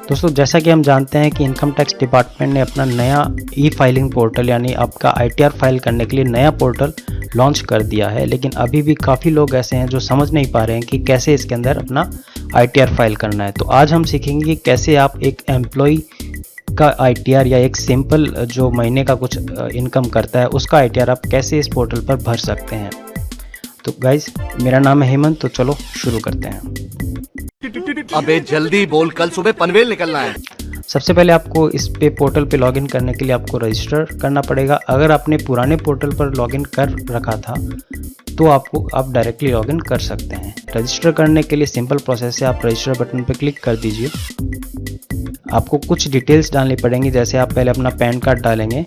दोस्तों, जैसा कि हम जानते हैं कि इनकम टैक्स डिपार्टमेंट ने अपना नया ई फाइलिंग पोर्टल यानी आपका ITR फाइल करने के लिए नया पोर्टल लॉन्च कर दिया है, लेकिन अभी भी काफ़ी लोग ऐसे हैं जो समझ नहीं पा रहे हैं कि कैसे इसके अंदर अपना ITR फाइल करना है। तो आज हम सीखेंगे कि कैसे आप एक एम्प्लॉय का ITR या एक सिंपल जो महीने का कुछ इनकम करता है उसका ITR आप कैसे इस पोर्टल पर भर सकते हैं। तो गाइज, मेरा नाम है हेमंत, तो चलो शुरू करते हैं। अबे जल्दी बोल, कल सुबह पनवेल निकलना है। सबसे पहले आपको इस पे पोर्टल पे लॉगिन करने के लिए आपको रजिस्टर करना पड़ेगा। अगर आपने पुराने पोर्टल पर लॉगिन कर रखा था तो आप डायरेक्टली लॉगिन कर सकते हैं। रजिस्टर करने के लिए सिंपल प्रोसेस है, आप रजिस्टर बटन पर क्लिक कर दीजिए। आपको कुछ डिटेल्स डालनी पड़ेंगी, जैसे आप पहले अपना पैन कार्ड डालेंगे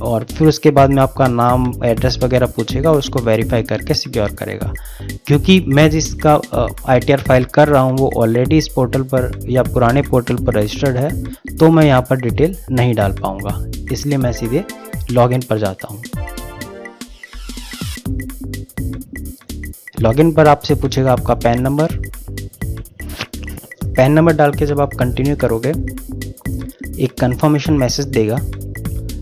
और फिर उसके बाद में आपका नाम, एड्रेस वगैरह पूछेगा और उसको वेरीफाई करके सिक्योर करेगा। क्योंकि मैं जिसका ITR फाइल कर रहा हूँ वो ऑलरेडी इस पोर्टल पर या पुराने पोर्टल पर रजिस्टर्ड है, तो मैं यहाँ पर डिटेल नहीं डाल पाऊँगा, इसलिए मैं सीधे लॉगिन पर जाता हूँ। लॉगिन पर आपसे पूछेगा आपका पैन नंबर। पैन नंबर डाल के जब आप कंटिन्यू करोगे एक कंफर्मेशन मैसेज देगा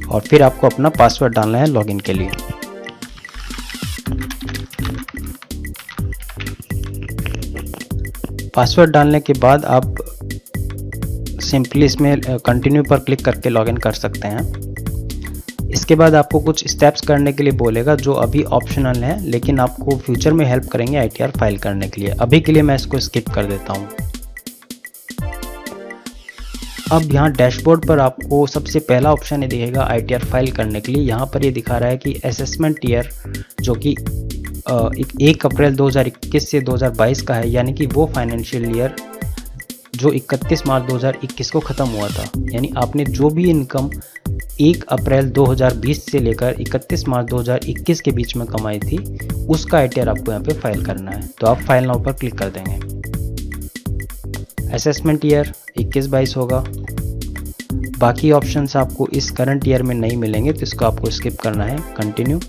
और फिर आपको अपना पासवर्ड डालना है लॉगिन के लिए। पासवर्ड डालने के बाद आप सिंपली इसमें कंटिन्यू पर क्लिक करके लॉगिन कर सकते हैं। इसके बाद आपको कुछ स्टेप्स करने के लिए बोलेगा जो अभी ऑप्शनल है, लेकिन आपको फ्यूचर में हेल्प करेंगे ITR फाइल करने के लिए। अभी के लिए मैं इसको स्किप कर देता हूँ। अब यहाँ डैशबोर्ड पर आपको सबसे पहला ऑप्शन ये दिखेगा ITR फाइल करने के लिए। यहाँ पर ये दिखा रहा है कि असेसमेंट ईयर जो कि 1 अप्रैल 2021 से 2022 का है, यानी कि वो फाइनेंशियल ईयर जो 31 मार्च 2021 को ख़त्म हुआ था। यानी आपने जो भी इनकम 1 अप्रैल 2020 से लेकर 31 मार्च 2021 के बीच में कमाई थी उसका ITR आपको यहाँ पे फाइल करना है। तो आप फाइल नाउ पर क्लिक कर देंगे। असेसमेंट ईयर 21-22 होगा। बाकी ऑप्शंस आपको इस करंट ईयर में नहीं मिलेंगे, तो इसको आपको स्किप करना है। कंटिन्यू,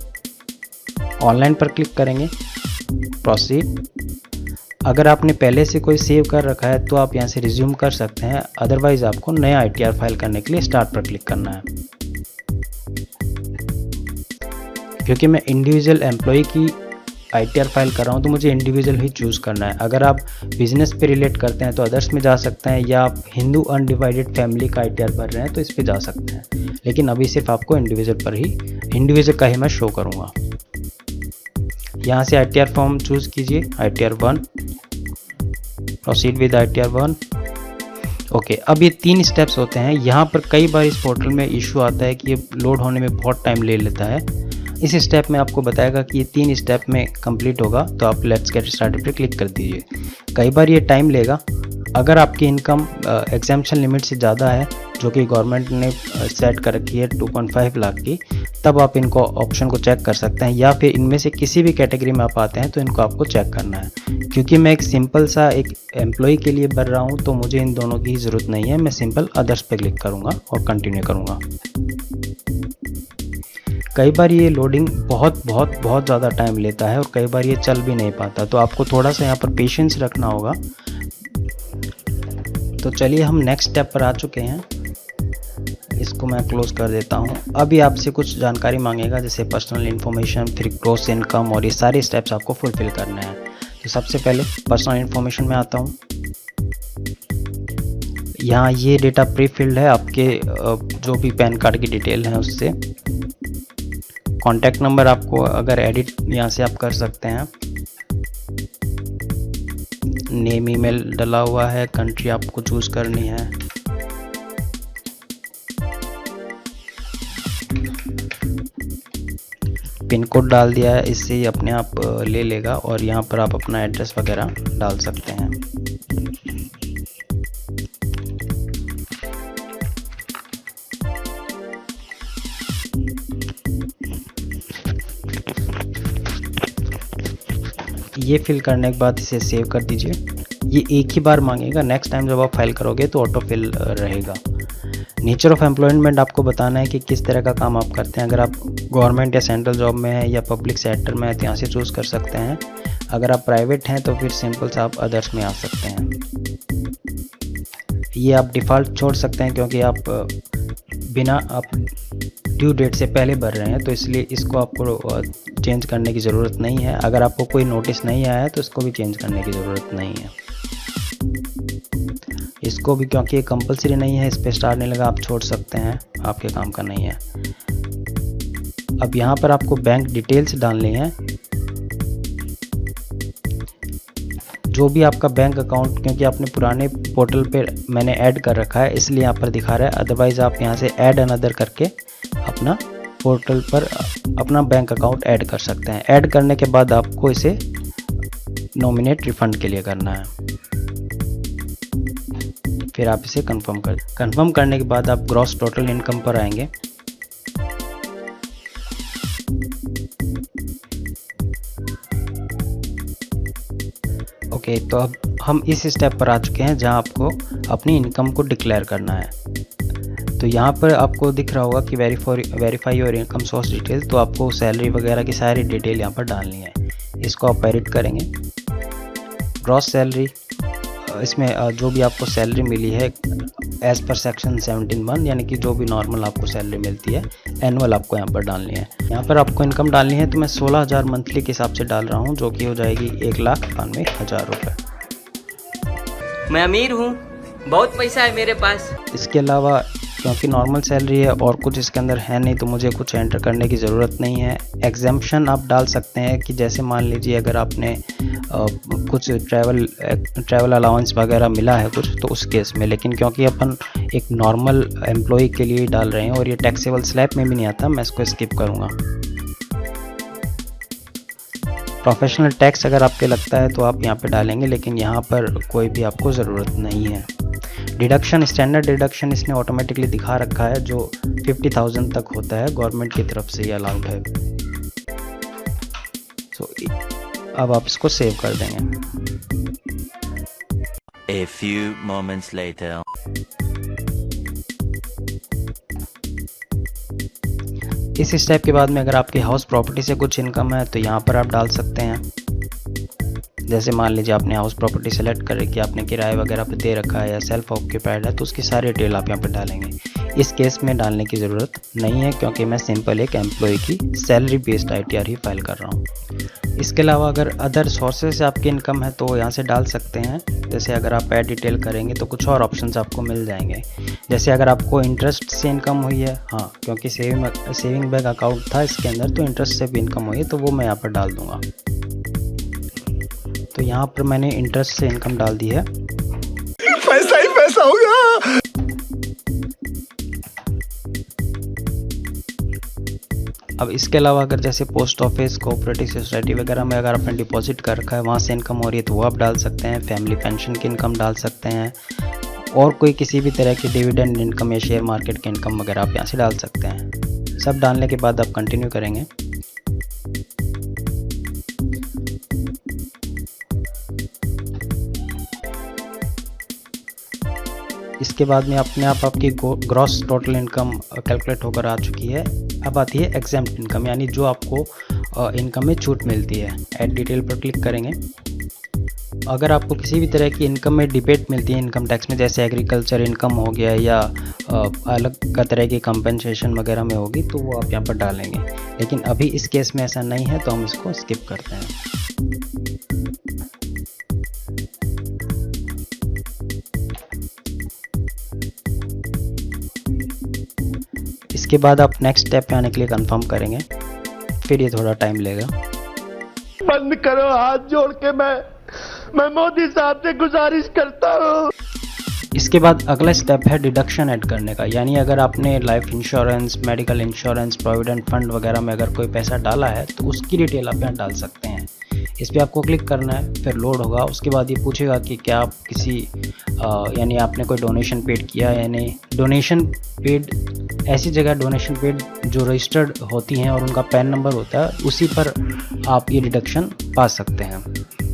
ऑनलाइन पर क्लिक करेंगे, प्रोसीड। अगर आपने पहले से कोई सेव कर रखा है तो आप यहाँ से रिज्यूम कर सकते हैं, अदरवाइज आपको नया ITR फाइल करने के लिए स्टार्ट पर क्लिक करना है। क्योंकि मैं इंडिविजुअल एम्प्लॉय की ITR फाइल कर रहा हूँ तो मुझे इंडिविजुअल ही चूज़ करना है। अगर आप बिजनेस पे रिलेट करते हैं तो अदर्स में जा सकते हैं, या आप हिंदू अनडिवाइडेड फैमिली का ITR भर रहे हैं तो इस पे जा सकते हैं। लेकिन अभी सिर्फ आपको इंडिविजुअल का ही मैं शो करूँगा। यहाँ से ITR फॉर्म चूज़ कीजिए, ITR 1, proceed with ITR 1। Okay, अब ये 3 स्टेप्स होते हैं। यहाँ पर कई बार इस पोर्टल में इशू आता है कि ये लोड होने में बहुत टाइम ले लेता है। इस स्टेप में आपको बताएगा कि ये 3 स्टेप में कंप्लीट होगा, तो आप लेट्स गेट स्टार्टेड पे क्लिक कर दीजिए। कई बार ये टाइम लेगा। अगर आपकी इनकम एग्जाम्पशन लिमिट से ज़्यादा है, जो कि गवर्नमेंट ने सेट कर रखी है 2.5 लाख की, तब आप इनको ऑप्शन को चेक कर सकते हैं, या फिर इनमें से किसी भी कैटेगरी में आप आते हैं तो इनको आपको चेक करना है। क्योंकि मैं एक सिंपल सा एक एम्प्लॉय के लिए भर रहा हूँ तो मुझे इन दोनों की ज़रूरत नहीं है। मैं सिंपल अदर्स पे क्लिक करूँगा और कंटिन्यू करूँगा। कई बार ये लोडिंग बहुत ज़्यादा टाइम लेता है और कई बार ये चल भी नहीं पाता, तो आपको थोड़ा सा यहाँ पर पेशेंस रखना होगा। तो चलिए, हम नेक्स्ट स्टेप पर आ चुके हैं। इसको मैं क्लोज कर देता हूँ। अभी आपसे कुछ जानकारी मांगेगा, जैसे पर्सनल इन्फॉर्मेशन, फिर ग्रॉस इनकम, और ये सारे स्टेप्स आपको फुलफिल करने हैं। तो सबसे पहले पर्सनल इन्फॉर्मेशन में आता हूँ। यहाँ ये डेटा प्री फिल्ड है, आपके जो भी पैन कार्ड की डिटेल है उससे। कॉन्टैक्ट नंबर आपको अगर एडिट यहाँ से आप कर सकते हैं। नेम, ईमेल डला हुआ है, कंट्री आपको चूज करनी है। पिन कोड डाल दिया है, इससे ही अपने आप ले लेगा, और यहाँ पर आप अपना एड्रेस वगैरह डाल सकते हैं। ये फिल करने के बाद इसे सेव कर दीजिए। ये एक ही बार मांगेगा, नेक्स्ट टाइम जब आप फाइल करोगे तो ऑटो फिल रहेगा। नेचर ऑफ एम्प्लॉयमेंट आपको बताना है कि किस तरह का काम आप करते हैं। अगर आप गवर्नमेंट या सेंट्रल जॉब में है या पब्लिक सेक्टर में है तो यहाँ से चूज़ कर सकते हैं। अगर आप प्राइवेट हैं तो फिर सिंपल सा आप अदर्स में आ सकते हैं। ये आप डिफ़ॉल्ट छोड़ सकते हैं क्योंकि आप बिना आप ड्यू डेट से पहले भर रहे हैं, तो इसलिए इसको आपको चेंज करने की ज़रूरत नहीं है। अगर आपको कोई नोटिस नहीं आया है तो इसको भी चेंज करने की ज़रूरत नहीं है। इसको भी क्योंकि ये कंपलसरी नहीं है, इस पर स्टार नहीं लगा, आप छोड़ सकते हैं, आपके काम का नहीं है। अब यहाँ पर आपको बैंक डिटेल्स डालनी है, जो भी आपका बैंक अकाउंट, क्योंकि आपने पुराने पोर्टल पे मैंने ऐड कर रखा है इसलिए यहाँ पर दिखा रहा है। अदरवाइज़ आप यहाँ से ऐड अनदर करके अपना पोर्टल पर अपना बैंक अकाउंट ऐड कर सकते हैं। ऐड करने के बाद आपको इसे नॉमिनेट रिफंड के लिए करना है, फिर आप इसे कंफर्म करने के बाद आप ग्रॉस टोटल इनकम पर आएंगे। ओके, तो अब हम इस स्टेप पर आ चुके हैं जहां आपको अपनी इनकम को डिक्लेयर करना है। तो यहाँ पर आपको दिख रहा होगा कि verify your income source detail, तो आपको सैलरी वगैरह की सारी डिटेल यहाँ पर डालनी है। इसको आप एडिट करेंगे। ग्रॉस सैलरी, इसमें जो भी आपको सैलरी मिली है एज़ पर सेक्शन 17(1), यानी कि जो भी नॉर्मल आपको सैलरी मिलती है, एनुअल आपको यहाँ पर डालनी है। यहाँ पर आपको इनकम डालनी है, तो मैं 16,000 मंथली के हिसाब से डाल रहा हूँ, जो कि हो जाएगी 1,92,000 रुपये। मैं अमीर हूँ, बहुत पैसा है मेरे पास। इसके अलावा क्योंकि नॉर्मल सैलरी है और कुछ इसके अंदर है नहीं, तो मुझे कुछ एंटर करने की ज़रूरत नहीं है। एग्जेम्पशन आप डाल सकते हैं कि जैसे मान लीजिए अगर आपने कुछ ट्रैवल अलाउंस वगैरह मिला है कुछ, तो उस केस में, लेकिन क्योंकि अपन एक नॉर्मल एम्प्लॉय के लिए डाल रहे हैं और ये टैक्सेबल स्लैब में भी नहीं आता, मैं इसको स्किप करूँगा। प्रोफेशनल टैक्स अगर आपके लगता है तो आप यहाँ पे डालेंगे, लेकिन यहाँ पर कोई भी आपको ज़रूरत नहीं है। डिडक्शन, स्टैंडर्ड डिडक्शन इसने ऑटोमेटिकली दिखा रखा है, जो 50,000 तक होता है, गवर्नमेंट की तरफ से ये अलाउड है। अब आप इसको सेव कर देंगे। A few moments later. इस स्टेप के बाद में अगर आपकी हाउस प्रॉपर्टी से कुछ इनकम है तो यहाँ पर आप डाल सकते हैं। जैसे मान लीजिए आपने हाउस प्रॉपर्टी सेलेक्ट कर रखी है, आपने किराए वगैरह पे दे रखा है या सेल्फ ऑक्यूपाइड है, तो उसकी सारी डिटेल आप यहाँ पर डालेंगे। इस केस में डालने की ज़रूरत नहीं है क्योंकि मैं सिंपल एक एम्प्लॉय की सैलरी बेस्ड ITR ही फाइल कर रहा हूँ। इसके अलावा अगर अदर सोर्सेज से आपकी इनकम है तो यहाँ से डाल सकते हैं। जैसे अगर आप ऐड डिटेल करेंगे तो कुछ और ऑप्शंस आपको मिल जाएंगे। जैसे अगर आपको इंटरेस्ट से इनकम हुई है, हाँ क्योंकि सेविंग बैंक अकाउंट था इसके अंदर, तो इंटरेस्ट से भी इनकम हुई है, तो वो मैं यहाँ पर डाल दूँगा। तो यहाँ पर मैंने इंटरेस्ट से इनकम डाल दी है। पैसा ही पैसा होगा। अब इसके अलावा अगर जैसे पोस्ट ऑफिस, कोऑपरेटिव सोसाइटी वगैरह में अगर आपने डिपॉजिट कर रखा है, वहाँ से इनकम हो रही है, तो वो आप डाल सकते हैं। फैमिली पेंशन की इनकम डाल सकते हैं, और कोई किसी भी तरह की डिविडेंड इनकम या शेयर मार्केट की इनकम वगैरह आप यहाँ से डाल सकते हैं। सब डालने के बाद आप कंटिन्यू करेंगे। इसके बाद में अपने आप आपकी ग्रॉस टोटल इनकम कैलकुलेट होकर आ चुकी है। अब आती है एग्जेम्प्ट इनकम, यानी जो आपको इनकम में छूट मिलती है। ऐड डिटेल पर क्लिक करेंगे। अगर आपको किसी भी तरह की इनकम में डिबेट मिलती है इनकम टैक्स में, जैसे एग्रीकल्चर इनकम हो गया या अलग का तरह की कंपनसेशन वगैरह में होगी, तो वो आप यहाँ पर डालेंगे। लेकिन अभी इस केस में ऐसा नहीं है, तो हम इसको स्किप करते हैं। इसके बाद आप नेक्स्ट स्टेप पे आने के लिए कंफर्म करेंगे, फिर ये थोड़ा टाइम लेगा। बंद करो हाथ जोड़ के, मैं मोदी साहब से गुजारिश करता हूँ। इसके बाद अगला स्टेप है डिडक्शन ऐड करने का, यानी अगर आपने life insurance, medical insurance, provident fund वगैरह में अगर कोई पैसा डाला है तो उसकी डिटेल आप यहाँ डाल सकते हैं। इस पर आपको क्लिक करना है, फिर लोड होगा। उसके बाद ये पूछेगा कि क्या आप किसी यानी आपने कोई डोनेशन पेड किया है या नहीं। डोनेशन पेड ऐसी जगह डोनेशन पेड जो रजिस्टर्ड होती हैं और उनका पैन नंबर होता है, उसी पर आप ये डिडक्शन पा सकते हैं।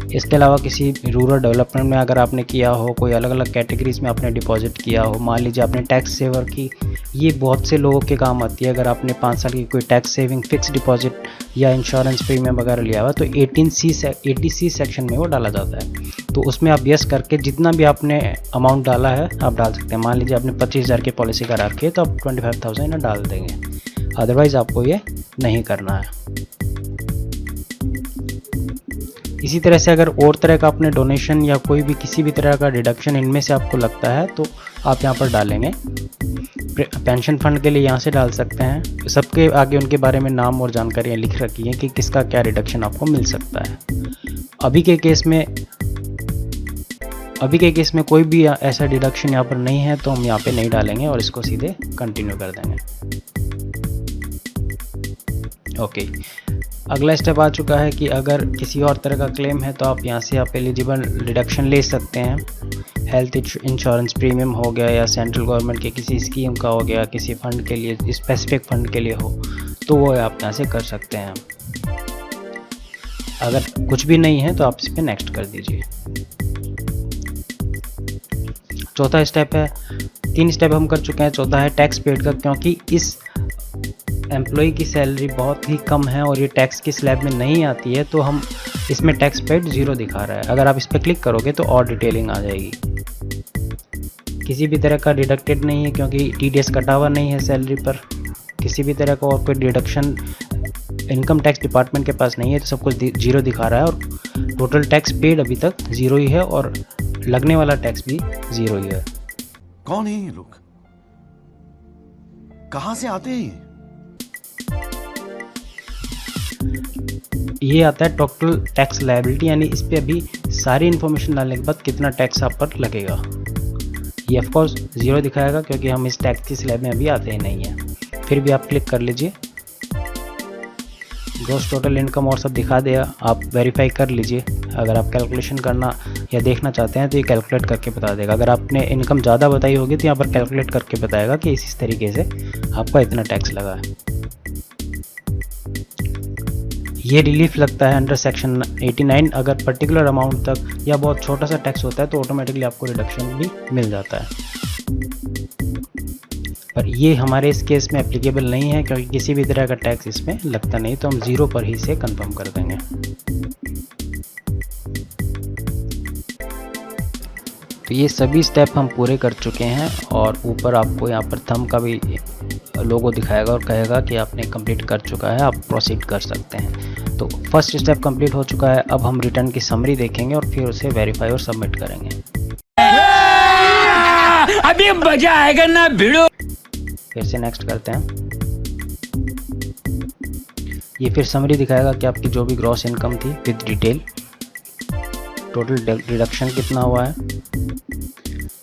इसके अलावा किसी रूरल डेवलपमेंट में अगर आपने किया हो, कोई अलग अलग कैटेगरीज में आपने डिपॉजिट किया हो, मान लीजिए आपने टैक्स सेवर की, ये बहुत से लोगों के काम आती है। अगर आपने 5 साल की कोई टैक्स सेविंग, फिक्स डिपॉजिट या इंश्योरेंस प्रीमियम वगैरह लिया हुआ तो 80C सेक्शन में वो डाला जाता है। तो उसमें आप यस करके जितना भी आपने अमाउंट डाला है आप डाल सकते हैं। मान लीजिए आपने 25,000 की पॉलिसी करा रखी है तो आप 25,000 डाल देंगे, अदरवाइज़ आपको ये नहीं करना है। इसी तरह से अगर और तरह का आपने डोनेशन या कोई भी किसी भी तरह का डिडक्शन इनमें से आपको लगता है तो आप यहाँ पर डालेंगे। पेंशन फंड के लिए यहाँ से डाल सकते हैं। सबके आगे उनके बारे में नाम और जानकारियाँ लिख रखी हैं कि किसका क्या रिडक्शन आपको मिल सकता है। अभी के केस में कोई भी ऐसा डिडक्शन यहाँ पर नहीं है तो हम यहाँ पे नहीं डालेंगे और इसको सीधे कंटिन्यू कर देंगे। ओके, अगला स्टेप आ चुका है कि अगर किसी और तरह का क्लेम है तो आप यहाँ से आप एलिजिबल डिडक्शन ले सकते हैं। हेल्थ इंश्योरेंस प्रीमियम हो गया या सेंट्रल गवर्नमेंट के किसी स्कीम का हो गया, किसी फंड के लिए, स्पेसिफिक फंड के लिए हो तो वो आप यहाँ से कर सकते हैं। अगर कुछ भी नहीं है तो आप इस पर नेक्स्ट कर दीजिए। चौथा स्टेप है, 3 स्टेप हम कर चुके हैं, चौथा है टैक्स पेड का। क्योंकि इस एम्प्लॉय की सैलरी बहुत ही कम है और ये टैक्स की स्लैब में नहीं आती है तो हम इसमें टैक्स पेड 0 दिखा रहा है। अगर आप इस पर क्लिक करोगे तो और डिटेलिंग आ जाएगी। किसी भी तरह का डिडक्टेड नहीं है क्योंकि TDS कटा हुआ नहीं है सैलरी पर। किसी भी तरह का और कोई डिडक्शन इनकम टैक्स डिपार्टमेंट के पास नहीं है तो सब कुछ 0 दिखा रहा है और टोटल टैक्स पेड अभी तक 0 ही है और लगने वाला टैक्स भी 0 ही है। कौन है ये लोग, कहां से आते हैं ये आता है टोटल टैक्स लायबिलिटी, यानी इस पे अभी सारी इन्फॉर्मेशन डालने के बाद कितना टैक्स आप पर लगेगा। ये ऑफ कोर्स 0 दिखाएगा क्योंकि हम इस टैक्स की स्लैब में अभी आते ही नहीं है। फिर भी आप क्लिक कर लीजिए, ग्रॉस टोटल इनकम और सब दिखा देगा। आप वेरीफाई कर लीजिए। अगर आप कैलकुलेशन करना या देखना चाहते हैं तो ये कैलकुलेट करके बता देगा। अगर आपने इनकम ज़्यादा बताई होगी तो यहाँ पर कैलकुलेट करके बताएगा कि इस तरीके से आपका इतना टैक्स लगा है। ये रिलीफ लगता है अंडर सेक्शन 89। अगर पर्टिकुलर अमाउंट तक या बहुत छोटा सा टैक्स होता है तो ऑटोमेटिकली आपको रिडक्शन भी मिल जाता है, पर ये हमारे इस केस में एप्लीकेबल नहीं है क्योंकि किसी भी तरह का टैक्स इसमें लगता नहीं, तो हम 0 पर ही से कंफर्म कर देंगे। तो ये सभी स्टेप हम पूरे कर चुके हैं और ऊपर आपको यहाँ पर थंब का भी लोगो दिखाएगा और कहेगा कि आपने कंप्लीट कर चुका है, आप प्रोसीड कर सकते हैं। तो फर्स्ट स्टेप कंप्लीट हो चुका है। अब हम रिटर्न की समरी देखेंगे और फिर उसे वेरीफाई और सबमिट करेंगे। अभी मजा आएगा ना भिड़ो। फिर से नेक्स्ट करते हैं। ये फिर समरी दिखाएगा कि आपकी जो भी ग्रॉस इनकम थी विद डिटेल, टोटल डिडक्शन कितना हुआ है,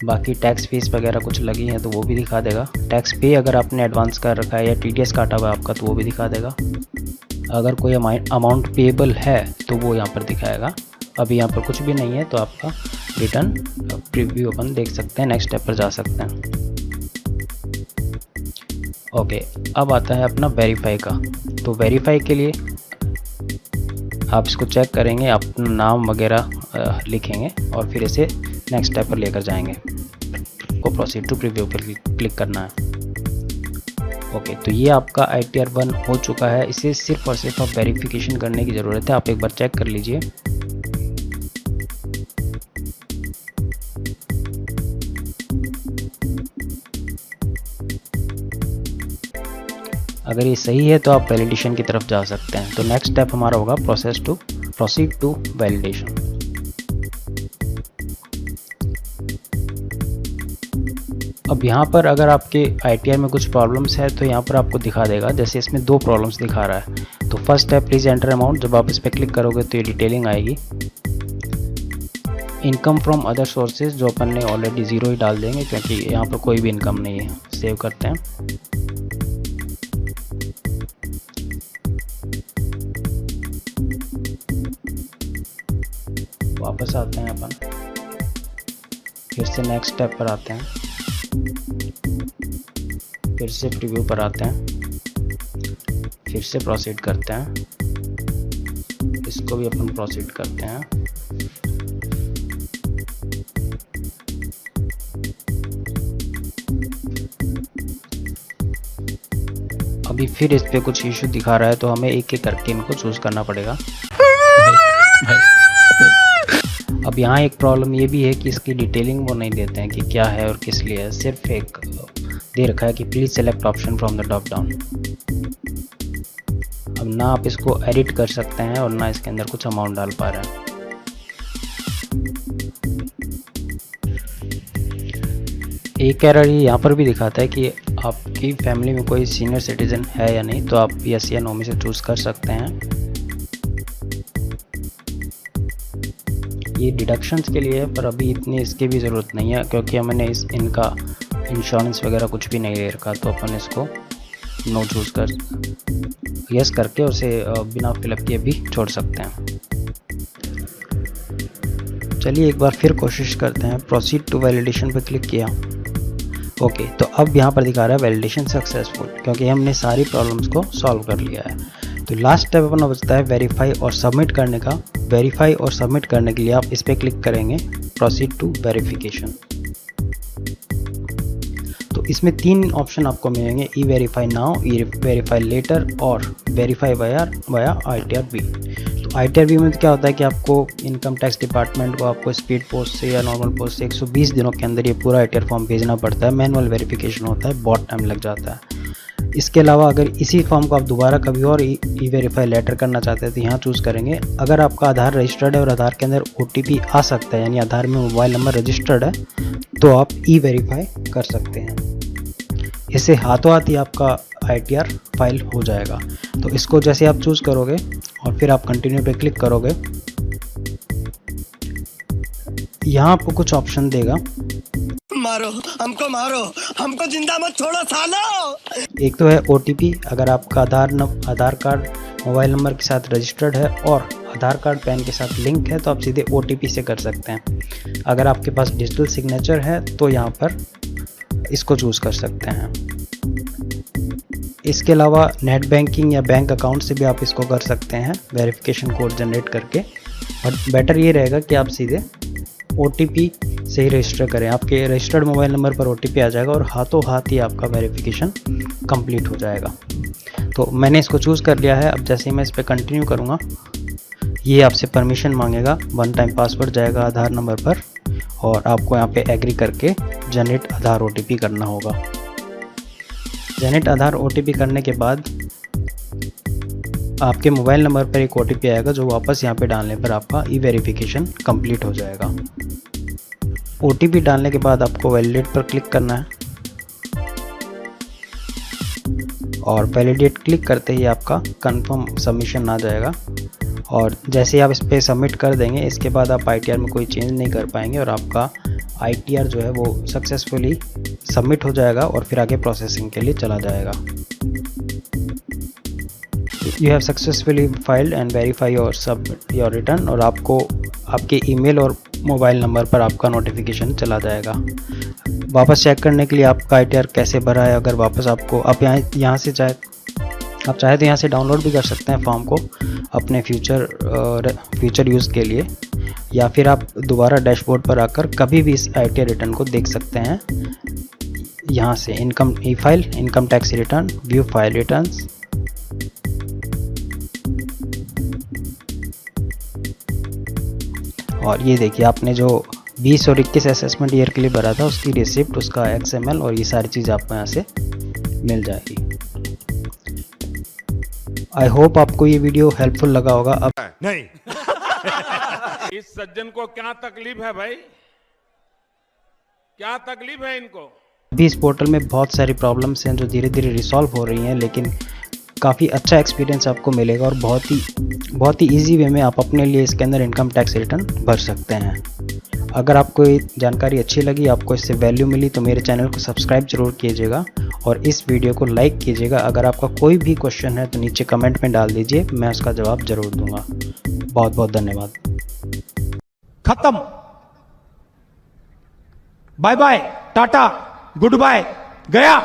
बाकी टैक्स फीस वगैरह कुछ लगी है तो वो भी दिखा देगा। टैक्स पे अगर आपने एडवांस कर रखा है या TDS काटा हुआ है आपका तो वो भी दिखा देगा। अगर कोई अमाउंट पेएबल है तो वो यहाँ पर दिखाएगा। अभी यहाँ पर कुछ भी नहीं है तो आपका रिटर्न प्रीव्यू अपन देख सकते हैं। नेक्स्ट स्टेप पर जा सकते हैं। ओके, अब आता है अपना वेरीफाई का। तो वेरीफाई के लिए आप इसको चेक करेंगे, अपना नाम वगैरह लिखेंगे और फिर इसे नेक्स्ट स्टेप पर लेकर जाएंगे। को प्रोसीड टू प्रीव्यू पर क्लिक करना है। ओके, तो ये आपका ITR 1 हो चुका है। इसे सिर्फ और सिर्फ आप वेरिफिकेशन करने की ज़रूरत है। आप एक बार चेक कर लीजिए। अगर ये सही है तो आप वैलिडेशन की तरफ जा सकते हैं। तो नेक्स्ट स्टेप हमारा होगा प्रोसीड टू वैलिडेशन। अब यहाँ पर अगर आपके ITR में कुछ प्रॉब्लम्स है तो यहाँ पर आपको दिखा देगा। जैसे इसमें 2 प्रॉब्लम्स दिखा रहा है। तो फर्स्ट है प्लीज़ एंटर अमाउंट। जब आप इस पर क्लिक करोगे तो ये डिटेलिंग आएगी। इनकम फ्रॉम अदर सोर्सेज जो अपन ने ऑलरेडी 0 ही डाल देंगे क्योंकि यहाँ पर कोई भी इनकम नहीं है। सेव करते हैं। वापस आते हैं अपन, फिर से नेक्स्ट स्टेप पर आते हैं, फिर से प्रीव्यू पर आते हैं, फिर से प्रोसीड करते हैं। इसको भी अपन प्रोसीड करते हैं। अभी फिर इस पे कुछ इशू दिखा रहा है तो हमें एक एक करके इनको चूज करना पड़ेगा। अब यहाँ एक प्रॉब्लम ये भी है कि इसकी डिटेलिंग वो नहीं देते हैं कि क्या है और किस लिए है, सिर्फ एक दे रखा है कि please select option from the drop down. अब ना आप इसको एडिट कर सकते हैं और ना इसके अंदर कुछ अमाउंट डाल पा रहे हैं। एक एरर यहाँ पर भी दिखाता है कि आपकी फैमिली में कोई सीनियर सिटीजन है या नहीं, तो आप यस या नो में से चूज कर सकते हैं। ये डिडक्शंस के लिए है, पर अभी इतनी इसकी भी ज़रूरत नहीं है क्योंकि मैंने इनका इंश्योरेंस वगैरह कुछ भी नहीं ले रखा, तो अपन इसको नो चूज कर यस करके उसे बिना फिलअप किए भी छोड़ सकते हैं। चलिए एक बार फिर कोशिश करते हैं। प्रोसीड टू वैलिडेशन पर क्लिक किया। ओके, तो अब यहाँ पर दिखा रहा है वैलिडेशन सक्सेसफुल, क्योंकि हमने सारी प्रॉब्लम्स को सॉल्व कर लिया है। तो लास्ट स्टेप अपना बचता है वेरीफाई और सबमिट करने का। वेरीफाई और सबमिट करने के लिए आप इस पर क्लिक करेंगे, प्रोसीड टू वेरिफिकेशन। तो इसमें 3 ऑप्शन आपको मिलेंगे, ई वेरीफाई नाउ, ई वेरीफाई लेटर और वेरीफाई वाया ITR-V। तो ITR-V में क्या होता है कि आपको इनकम टैक्स डिपार्टमेंट को आपको स्पीड पोस्ट से या नॉर्मल पोस्ट से 120 दिनों के अंदर ये पूरा ITR फॉर्म भेजना पड़ता है। मैनुअल वेरिफिकेशन होता है, बहुत टाइम लग जाता है। इसके अलावा अगर इसी फॉर्म को आप दोबारा कभी और ई वेरीफाई लेटर करना चाहते हैं तो यहाँ चूज़ करेंगे। अगर आपका आधार रजिस्टर्ड है और आधार के अंदर OTP आ सकता है, यानी आधार में मोबाइल नंबर रजिस्टर्ड है, तो आप ई वेरीफाई कर सकते हैं। इससे हाथों हाथ ही आपका ITR फाइल हो जाएगा। तो इसको जैसे आप चूज़ करोगे और फिर आप कंटिन्यू पे क्लिक करोगे, यहाँ आपको कुछ ऑप्शन देगा। मारो हमको जिंदा मत छोड़ो सालो। एक तो है OTP। अगर आपका आधार कार्ड मोबाइल नंबर के साथ रजिस्टर्ड है और आधार कार्ड पैन के साथ लिंक है तो आप सीधे OTP से कर सकते हैं। अगर आपके पास डिजिटल सिग्नेचर है तो यहाँ पर इसको चूज़ कर सकते हैं। इसके अलावा नेट बैंकिंग या बैंक अकाउंट से भी आप इसको कर सकते हैं वेरिफिकेशन कोड जनरेट करके। बट बेटर ये रहेगा कि आप सीधे OTP से ही रजिस्टर करें। आपके रजिस्टर्ड मोबाइल नंबर पर OTP आ जाएगा और हाथों हाथ ही आपका वेरिफिकेशन कंप्लीट हो जाएगा। तो मैंने इसको चूज़ कर लिया है। अब जैसे ही मैं इस पर कंटिन्यू करूँगा, ये आपसे परमिशन मांगेगा, 1 टाइम पासवर्ड जाएगा आधार नंबर पर और आपको यहाँ पे एग्री करके जनरेट आधार OTP करना होगा। जनरेट आधार OTP करने के बाद आपके मोबाइल नंबर पर एक OTP आएगा जो वापस यहाँ पे डालने पर आपका ई वेरिफिकेशन कंप्लीट हो जाएगा। OTP डालने के बाद आपको वैलिडेट पर क्लिक करना है और वैलिडेट क्लिक करते ही आपका कंफर्म सबमिशन आ जाएगा। और जैसे आप इस पर सबमिट कर देंगे, इसके बाद आप ITR में कोई चेंज नहीं कर पाएंगे और आपका ITR जो है वो सक्सेसफुली सबमिट हो जाएगा और फिर आगे प्रोसेसिंग के लिए चला जाएगा। You have successfully filed and verify और सबमिट योर रिटर्न, और आपको आपके ईमेल और मोबाइल नंबर पर आपका नोटिफिकेशन चला जाएगा। वापस चेक करने के लिए आपका ITR कैसे भरा है, अगर वापस आपको आप यहाँ से चाहे तो यहाँ से डाउनलोड भी कर सकते हैं फॉर्म को अपने फ्यूचर यूज़ के लिए, या फिर आप दोबारा डैशबोर्ड पर आकर कभी भी इस ITR रिटर्न को देख सकते हैं। यहाँ से income e file, income tax return, view file returns, और ये देखिए आपने जो 20 और 21 असेसमेंट ईयर के लिए भरा था उसकी रिसिप्ट, उसका XML और ये सारी चीज़ आपको यहाँ से मिल जाएगी। आई होप आपको ये वीडियो हेल्पफुल लगा होगा। अब नहीं। इस सज्जन को क्या तकलीफ है भाई, क्या तकलीफ है इनको? अभी इस पोर्टल में बहुत सारी प्रॉब्लम्स हैं जो धीरे धीरे रिसॉल्व हो रही हैं, लेकिन काफ़ी अच्छा एक्सपीरियंस आपको मिलेगा और बहुत ही इजी वे में आप अपने लिए इसके अंदर इनकम टैक्स रिटर्न भर सकते हैं। अगर आपको ये जानकारी अच्छी लगी, आपको इससे वैल्यू मिली, तो मेरे चैनल को सब्सक्राइब जरूर कीजिएगा और इस वीडियो को लाइक कीजिएगा। अगर आपका कोई भी क्वेश्चन है तो नीचे कमेंट में डाल दीजिए, मैं उसका जवाब जरूर दूंगा। बहुत बहुत धन्यवाद। खत्म। Bye bye, tata, good bye, गया।